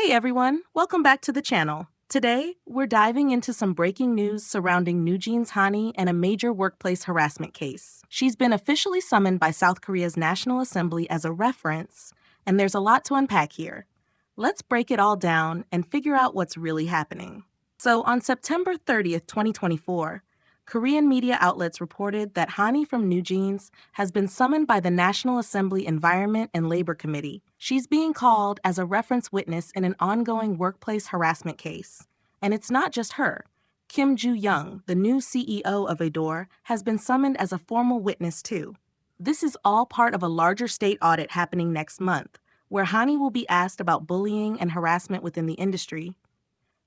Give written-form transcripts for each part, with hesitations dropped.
Hey everyone, welcome back to the channel. Today, we're diving into some breaking news surrounding NewJeans Hanni and a major workplace harassment case. She's been officially summoned by South Korea's National Assembly as a reference, and there's a lot to unpack here. Let's break it all down and figure out what's really happening. So on September 30th, 2024, Korean media outlets reported that Hanni from NewJeans has been summoned by the National Assembly Environment and Labor Committee. She's being called as a reference witness in an ongoing workplace harassment case. And it's not just her. Kim Juyoung, the new CEO of ADOR, has been summoned as a formal witness too. This is all part of a larger state audit happening next month, where Hanni will be asked about bullying and harassment within the industry.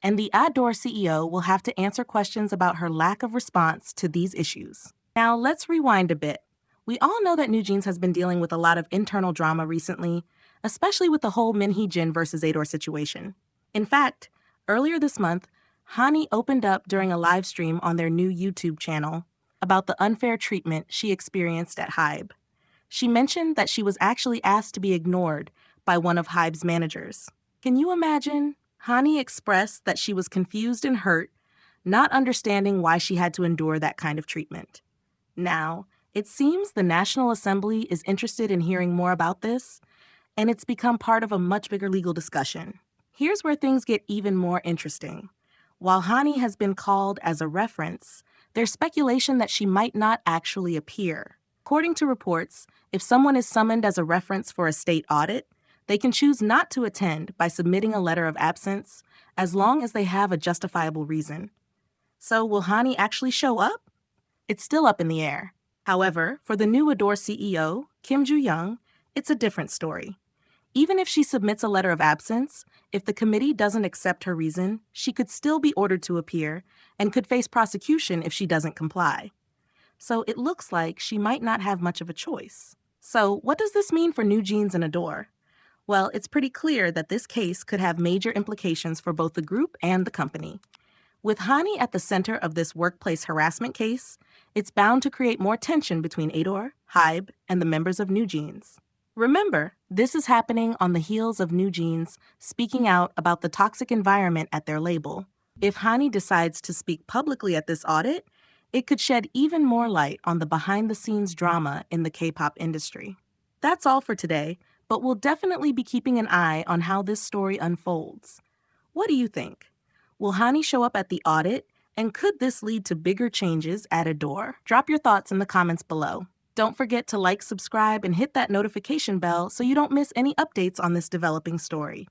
And the ADOR CEO will have to answer questions about her lack of response to these issues. Now, let's rewind a bit. We all know that NewJeans has been dealing with a lot of internal drama recently, especially with the whole Jin versus ADOR situation. In fact, earlier this month, Hanni opened up during a live stream on their new YouTube channel about the unfair treatment she experienced at HYBE. She mentioned that she was actually asked to be ignored by one of HYBE's managers. Can you imagine? Hanni expressed that she was confused and hurt, not understanding why she had to endure that kind of treatment. Now, it seems the National Assembly is interested in hearing more about this, and it's become part of a much bigger legal discussion. Here's where things get even more interesting. While Hanni has been called as a reference, there's speculation that she might not actually appear. According to reports, if someone is summoned as a reference for a state audit, they can choose not to attend by submitting a letter of absence as long as they have a justifiable reason. So will Hanni actually show up? It's still up in the air. However, for the new ADOR CEO, Kim Juyoung, it's a different story. Even if she submits a letter of absence, if the committee doesn't accept her reason, she could still be ordered to appear and could face prosecution if she doesn't comply. So it looks like she might not have much of a choice. So what does this mean for NewJeans and ADOR? Well, it's pretty clear that this case could have major implications for both the group and the company. With Hanni at the center of this workplace harassment case, it's bound to create more tension between ADOR, HYBE, and the members of NewJeans. Remember, this is happening on the heels of NewJeans speaking out about the toxic environment at their label. If Hanni decides to speak publicly at this audit, it could shed even more light on the behind-the-scenes drama in the K-pop industry. That's all for today, but we'll definitely be keeping an eye on how this story unfolds. What do you think? Will Hanni show up at the audit, and could this lead to bigger changes at ADOR? Drop your thoughts in the comments below. Don't forget to like, subscribe, and hit that notification bell so you don't miss any updates on this developing story.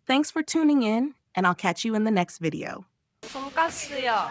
Thanks for tuning in, and I'll catch you in the next video. 돈가스요.